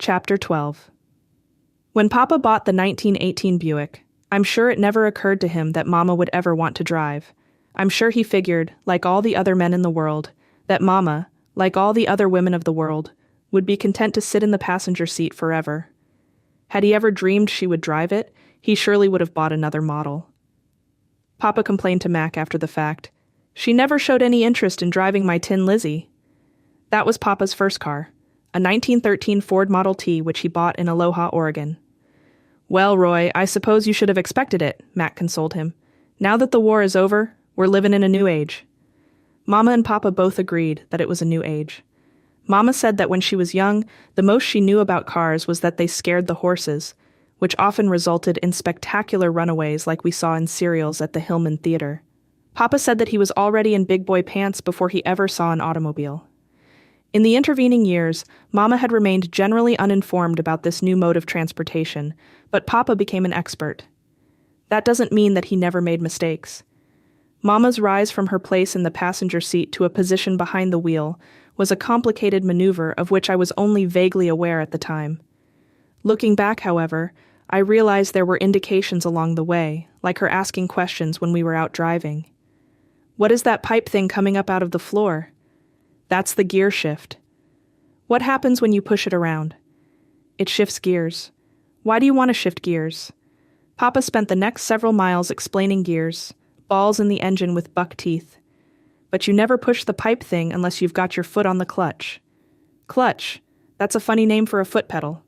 Chapter 12. When Papa bought the 1918 Buick, I'm sure it never occurred to him that Mama would ever want to drive. I'm sure he figured, like all the other men in the world, that Mama, like all the other women of the world, would be content to sit in the passenger seat forever. Had he ever dreamed she would drive it, he surely would have bought another model. Papa complained to Mac after the fact. She never showed any interest in driving my Tin Lizzie. That was Papa's first car, a 1913 Ford Model T which he bought in Aloha, Oregon. Well, Roy, I suppose you should have expected it, Mac consoled him. Now that the war is over, we're living in a new age. Mama and Papa both agreed that it was a new age. Mama said that when she was young, the most she knew about cars was that they scared the horses, which often resulted in spectacular runaways like we saw in serials at the Hillman Theater. Papa said that he was already in big boy pants before he ever saw an automobile. In the intervening years, Mama had remained generally uninformed about this new mode of transportation, but Papa became an expert. That doesn't mean that he never made mistakes. Mama's rise from her place in the passenger seat to a position behind the wheel was a complicated maneuver of which I was only vaguely aware at the time. Looking back, however, I realized there were indications along the way, like her asking questions when we were out driving. "What is that pipe thing coming up out of the floor?" "That's the gear shift." "What happens when you push it around?" "It shifts gears." "Why do you want to shift gears?" Papa spent the next several miles explaining gears, balls in the engine with buck teeth. "But you never push the pipe thing unless you've got your foot on the clutch." "Clutch? That's a funny name for a foot pedal.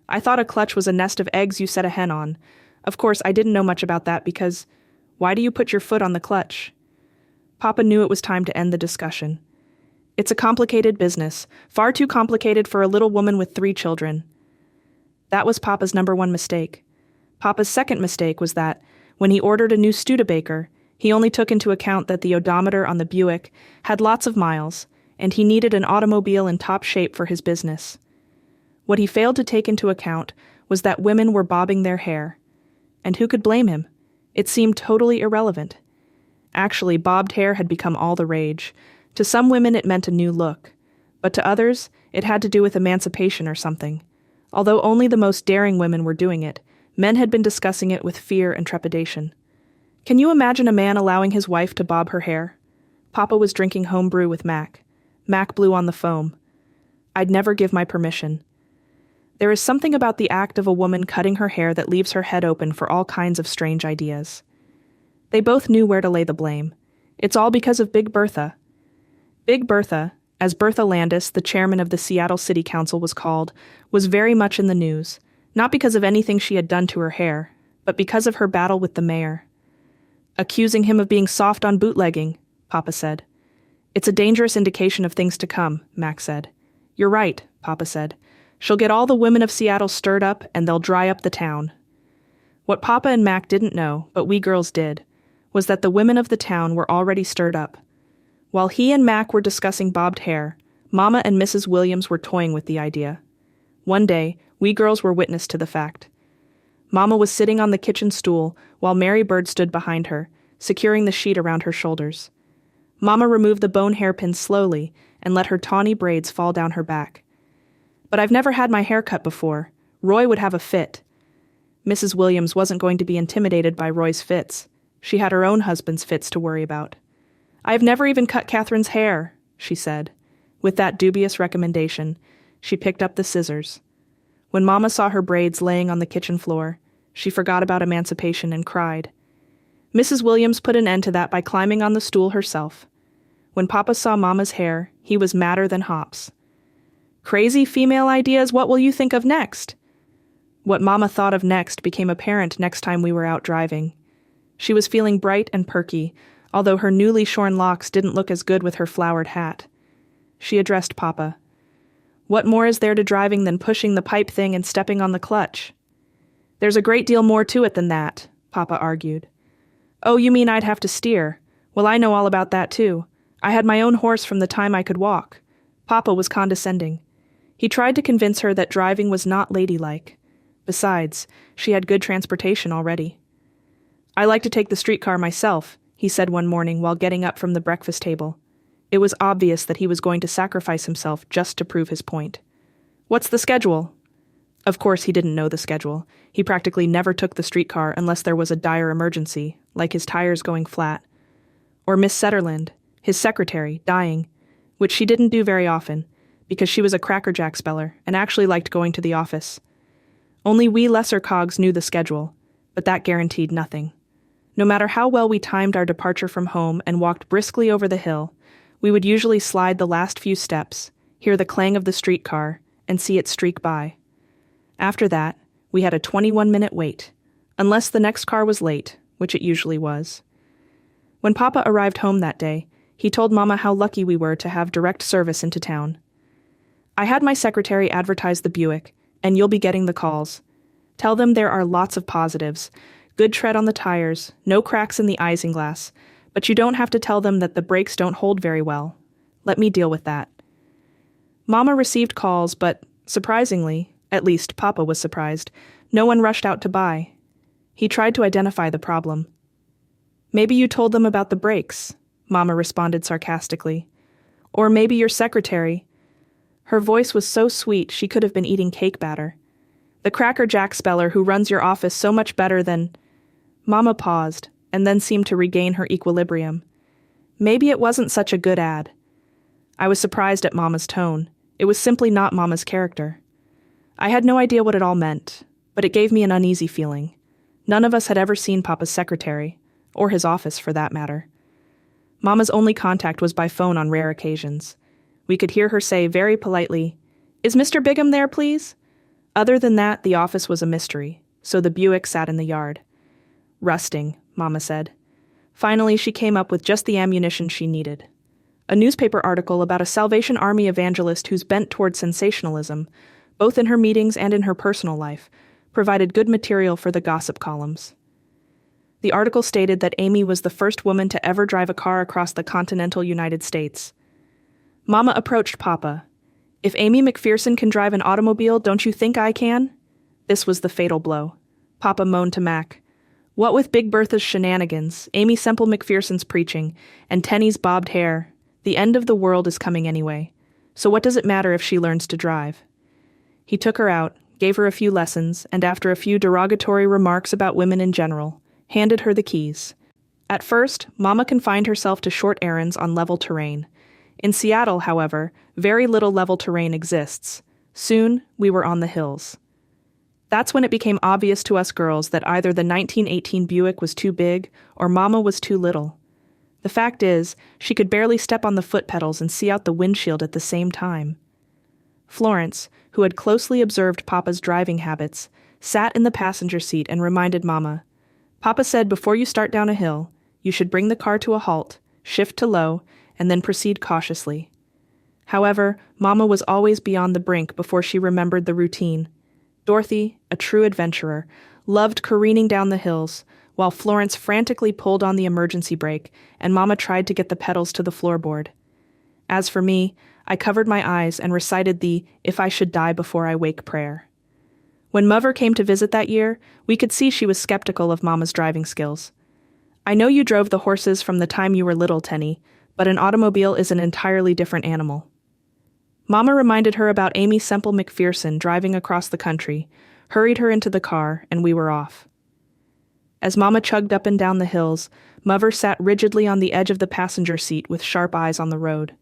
I thought a clutch was a nest of eggs you set a hen on. Of course, I didn't know much about that because, why do you put your foot on the clutch?" Papa knew it was time to end the discussion. "It's a complicated business, far too complicated for a little woman with 3 children." That was Papa's number one mistake. Papa's second mistake was that, when he ordered a new Studebaker, he only took into account that the odometer on the Buick had lots of miles, and he needed an automobile in top shape for his business. What he failed to take into account was that women were bobbing their hair. And who could blame him? It seemed totally irrelevant. Actually, bobbed hair had become all the rage. To some women it meant a new look, but to others it had to do with emancipation or something. Although only the most daring women were doing it, men had been discussing it with fear and trepidation. Can you imagine a man allowing his wife to bob her hair? Papa was drinking home brew with Mac. Mac blew on the foam. I'd never give my permission. There is something about the act of a woman cutting her hair that leaves her head open for all kinds of strange ideas. They both knew where to lay the blame. It's all because of Big Bertha. Big Bertha, as Bertha Landis, the chairman of the Seattle City Council, was called, was very much in the news, not because of anything she had done to her hair, but because of her battle with the mayor. "Accusing him of being soft on bootlegging," Papa said. "It's a dangerous indication of things to come," Mac said. "You're right," Papa said. "She'll get all the women of Seattle stirred up, and they'll dry up the town." What Papa and Mac didn't know, but we girls did, was that the women of the town were already stirred up. While he and Mac were discussing bobbed hair, Mama and Mrs. Williams were toying with the idea. One day, we girls were witness to the fact. Mama was sitting on the kitchen stool while Mary Bird stood behind her, securing the sheet around her shoulders. Mama removed the bone hairpins slowly and let her tawny braids fall down her back. "But I've never had my hair cut before. Roy would have a fit." Mrs. Williams wasn't going to be intimidated by Roy's fits. She had her own husband's fits to worry about. "I've never even cut Catherine's hair," she said. With that dubious recommendation, she picked up the scissors. When Mama saw her braids laying on the kitchen floor, she forgot about emancipation and cried. Mrs. Williams put an end to that by climbing on the stool herself. When Papa saw Mama's hair, he was madder than hops. "Crazy female ideas, what will you think of next?" What Mama thought of next became apparent next time we were out driving. She was feeling bright and perky, although her newly shorn locks didn't look as good with her flowered hat. She addressed Papa. "What more is there to driving than pushing the pipe thing and stepping on the clutch?" "There's a great deal more to it than that," Papa argued. "Oh, you mean I'd have to steer? Well, I know all about that too. I had my own horse from the time I could walk." Papa was condescending. He tried to convince her that driving was not ladylike. Besides, she had good transportation already. "I like to take the streetcar myself," he said one morning while getting up from the breakfast table. It was obvious that he was going to sacrifice himself just to prove his point. "What's the schedule?" Of course, he didn't know the schedule. He practically never took the streetcar unless there was a dire emergency, like his tires going flat. Or Miss Setterland, his secretary, dying, which she didn't do very often, because she was a Cracker Jack speller and actually liked going to the office. Only we lesser cogs knew the schedule, but that guaranteed nothing. No matter how well we timed our departure from home and walked briskly over the hill, we would usually slide the last few steps, hear the clang of the streetcar, and see it streak by. After that, we had a 21-minute wait, unless the next car was late, which it usually was. When Papa arrived home that day, he told Mama how lucky we were to have direct service into town. "I had my secretary advertise the Buick, and you'll be getting the calls. Tell them there are lots of positives, good tread on the tires, no cracks in the isinglass, but you don't have to tell them that the brakes don't hold very well. Let me deal with that." Mama received calls, but, surprisingly, at least Papa was surprised, no one rushed out to buy. He tried to identify the problem. "Maybe you told them about the brakes," Mama responded sarcastically. "Or maybe your secretary." Her voice was so sweet she could have been eating cake batter. "The Cracker Jack speller who runs your office so much better than—" Mama paused, and then seemed to regain her equilibrium. Maybe it wasn't such a good ad. I was surprised at Mama's tone. It was simply not Mama's character. I had no idea what it all meant, but it gave me an uneasy feeling. None of us had ever seen Papa's secretary, or his office for that matter. Mama's only contact was by phone on rare occasions. We could hear her say very politely, "Is Mr. Bigham there, please?" Other than that, the office was a mystery, so the Buick sat in the yard. "Rusting," Mama said. Finally, she came up with just the ammunition she needed. A newspaper article about a Salvation Army evangelist who's bent toward sensationalism, both in her meetings and in her personal life, provided good material for the gossip columns. The article stated that Amy was the first woman to ever drive a car across the continental United States. Mama approached Papa. "If Amy McPherson can drive an automobile, don't you think I can?" This was the fatal blow. Papa moaned to Mac. "What with Big Bertha's shenanigans, Amy Semple McPherson's preaching, and Tenny's bobbed hair, the end of the world is coming anyway. So what does it matter if she learns to drive?" He took her out, gave her a few lessons, and after a few derogatory remarks about women in general, handed her the keys. At first, Mama confined herself to short errands on level terrain. In Seattle, however, very little level terrain exists. Soon, we were on the hills. That's when it became obvious to us girls that either the 1918 Buick was too big or Mama was too little. The fact is, she could barely step on the foot pedals and see out the windshield at the same time. Florence, who had closely observed Papa's driving habits, sat in the passenger seat and reminded Mama, "Papa said before you start down a hill, you should bring the car to a halt, shift to low, and then proceed cautiously." However, Mama was always beyond the brink before she remembered the routine. Dorothy, a true adventurer, loved careening down the hills, while Florence frantically pulled on the emergency brake and Mama tried to get the pedals to the floorboard. As for me, I covered my eyes and recited the "If I should die before I wake" prayer. When Mother came to visit that year, we could see she was skeptical of Mama's driving skills. "I know you drove the horses from the time you were little, Tenny, but an automobile is an entirely different animal." Mama reminded her about Amy Semple McPherson driving across the country, hurried her into the car, and we were off. As Mama chugged up and down the hills, Mother sat rigidly on the edge of the passenger seat with sharp eyes on the road.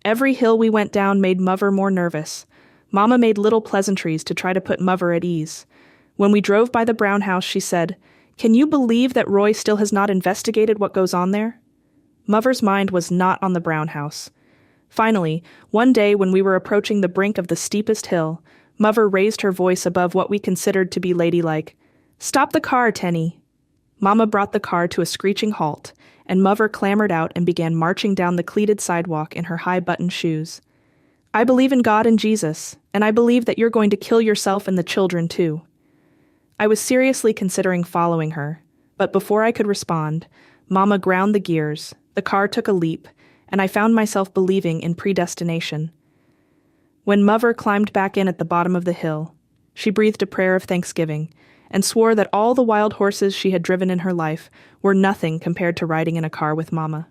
Every hill we went down made Mother more nervous. Mama made little pleasantries to try to put Mother at ease. When we drove by the Brown house, she said, "Can you believe that Roy still has not investigated what goes on there?" Mother's mind was not on the Brown house. Finally, one day when we were approaching the brink of the steepest hill, Mother raised her voice above what we considered to be ladylike. "Stop the car, Tenny." Mama brought the car to a screeching halt, and Mother clambered out and began marching down the cleated sidewalk in her high-buttoned shoes. "I believe in God and Jesus, and I believe that you're going to kill yourself and the children too." I was seriously considering following her, but before I could respond, Mama ground the gears, the car took a leap, and I found myself believing in predestination. When Mother climbed back in at the bottom of the hill, she breathed a prayer of thanksgiving and swore that all the wild horses she had driven in her life were nothing compared to riding in a car with Mama.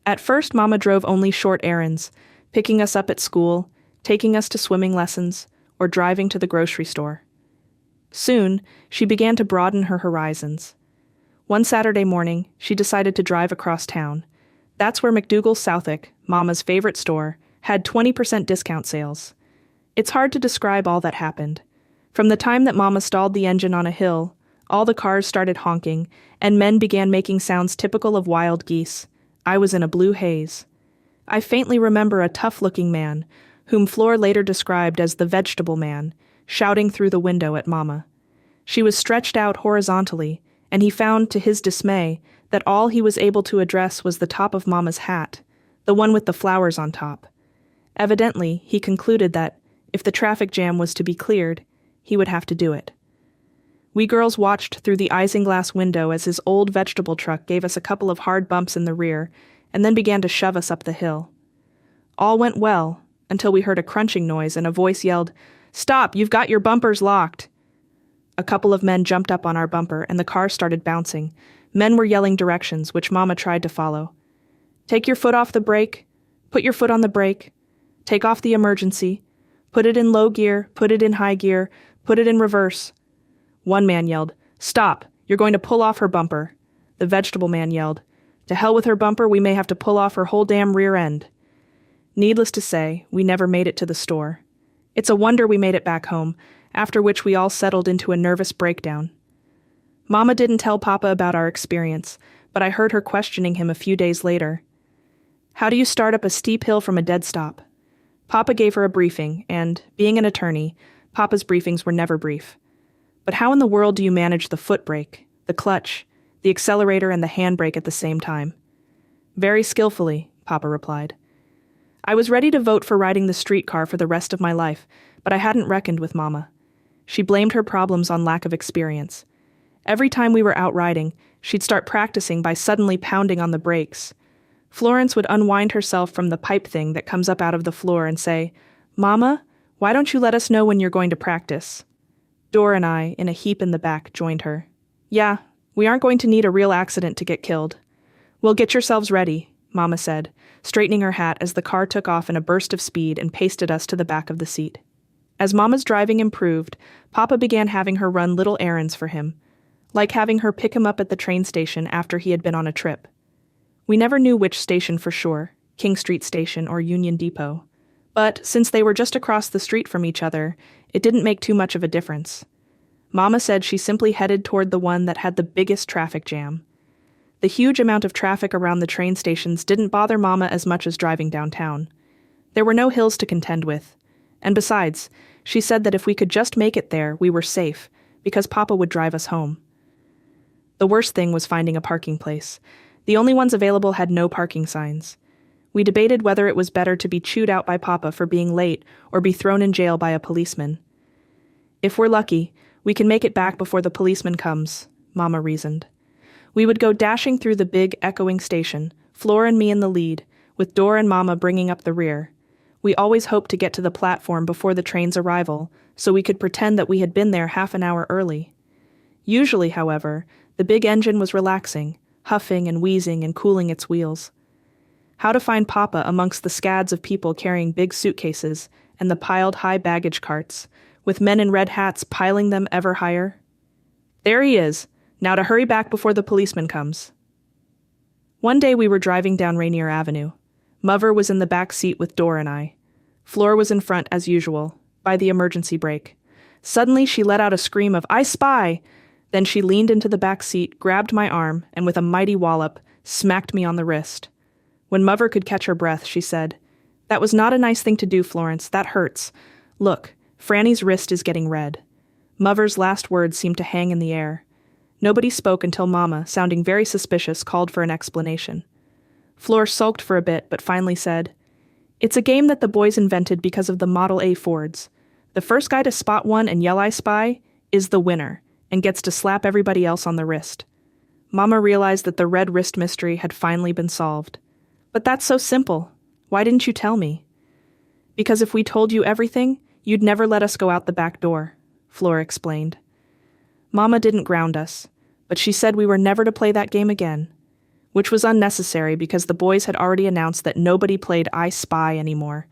At first, Mama drove only short errands, picking us up at school, taking us to swimming lessons, or driving to the grocery store. Soon, she began to broaden her horizons. One Saturday morning, she decided to drive across town. That's where McDougal's Southwick, Mama's favorite store, had 20% discount sales. It's hard to describe all that happened. From the time that Mama stalled the engine on a hill, all the cars started honking, and men began making sounds typical of wild geese. I was in a blue haze. I faintly remember a tough-looking man, whom Fleur later described as the vegetable man, shouting through the window at Mama. She was stretched out horizontally, and he found, to his dismay, that all he was able to address was the top of Mama's hat, the one with the flowers on top. Evidently, he concluded that, if the traffic jam was to be cleared, he would have to do it. We girls watched through the isinglass window as his old vegetable truck gave us a couple of hard bumps in the rear, and then began to shove us up the hill. All went well, until we heard a crunching noise and a voice yelled, "Stop, you've got your bumpers locked." A couple of men jumped up on our bumper, and the car started bouncing. Men were yelling directions, which Mama tried to follow. "Take your foot off the brake. Put your foot on the brake. Take off the emergency. Put it in low gear. Put it in high gear. Put it in reverse." One man yelled, "Stop, you're going to pull off her bumper." The vegetable man yelled, "To hell with her bumper, we may have to pull off her whole damn rear end." Needless to say, we never made it to the store. It's a wonder we made it back home, after which we all settled into a nervous breakdown. Mama didn't tell Papa about our experience, but I heard her questioning him a few days later. "How do you start up a steep hill from a dead stop?" Papa gave her a briefing, and, being an attorney, Papa's briefings were never brief. "But how in the world do you manage the foot brake, the clutch, the accelerator, and the handbrake at the same time?" "Very skillfully," Papa replied. I was ready to vote for riding the streetcar for the rest of my life, but I hadn't reckoned with Mama. She blamed her problems on lack of experience. Every time we were out riding, she'd start practicing by suddenly pounding on the brakes. Florence would unwind herself from the pipe thing that comes up out of the floor and say, "Mama, why don't you let us know when you're going to practice?" Dor and I, in a heap in the back, joined her. "Yeah, we aren't going to need a real accident to get killed." "Well, get yourselves ready," Mama said, straightening her hat as the car took off in a burst of speed and pasted us to the back of the seat. As Mama's driving improved, Papa began having her run little errands for him, like having her pick him up at the train station after he had been on a trip. We never knew which station for sure, King Street Station or Union Depot. But since they were just across the street from each other, it didn't make too much of a difference. Mama said she simply headed toward the one that had the biggest traffic jam. The huge amount of traffic around the train stations didn't bother Mama as much as driving downtown. There were no hills to contend with. And besides, she said that if we could just make it there, we were safe, because Papa would drive us home. The worst thing was finding a parking place. The only ones available had no parking signs. We debated whether it was better to be chewed out by Papa for being late or be thrown in jail by a policeman. "If we're lucky, we can make it back before the policeman comes," Mama reasoned. We would go dashing through the big, echoing station, Flora and me in the lead, with Dor and Mama bringing up the rear. We always hoped to get to the platform before the train's arrival, so we could pretend that we had been there half an hour early. Usually, however, the big engine was relaxing, huffing and wheezing and cooling its wheels. How to find Papa amongst the scads of people carrying big suitcases and the piled high baggage carts, with men in red hats piling them ever higher? "There he is. Now to hurry back before the policeman comes." One day we were driving down Rainier Avenue. Mother was in the back seat with Dor and I. Flora was in front, as usual, by the emergency brake. Suddenly she let out a scream of, "I spy!" Then she leaned into the back seat, grabbed my arm, and with a mighty wallop, smacked me on the wrist. When Mother could catch her breath, she said, "That was not a nice thing to do, Florence. That hurts. Look, Franny's wrist is getting red." Mother's last words seemed to hang in the air. Nobody spoke until Mama, sounding very suspicious, called for an explanation. Flor sulked for a bit, but finally said, "It's a game that the boys invented because of the Model A Fords. The first guy to spot one and yell 'I spy' is the winner, and gets to slap everybody else on the wrist." Mama realized that the red wrist mystery had finally been solved. "But that's so simple. Why didn't you tell me?" "Because if we told you everything, you'd never let us go out the back door," Flora explained. Mama didn't ground us, but she said we were never to play that game again, which was unnecessary because the boys had already announced that nobody played I Spy anymore.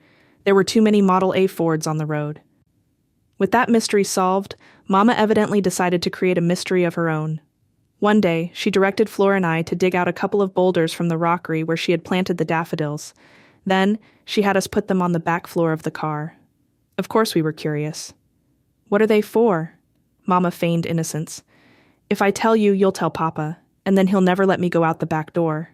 There were too many Model A Fords on the road. With that mystery solved, Mama evidently decided to create a mystery of her own. One day, she directed Flora and I to dig out a couple of boulders from the rockery where she had planted the daffodils. Then, she had us put them on the back floor of the car. Of course we were curious. "What are they for?" Mama feigned innocence. "If I tell you, you'll tell Papa, and then he'll never let me go out the back door."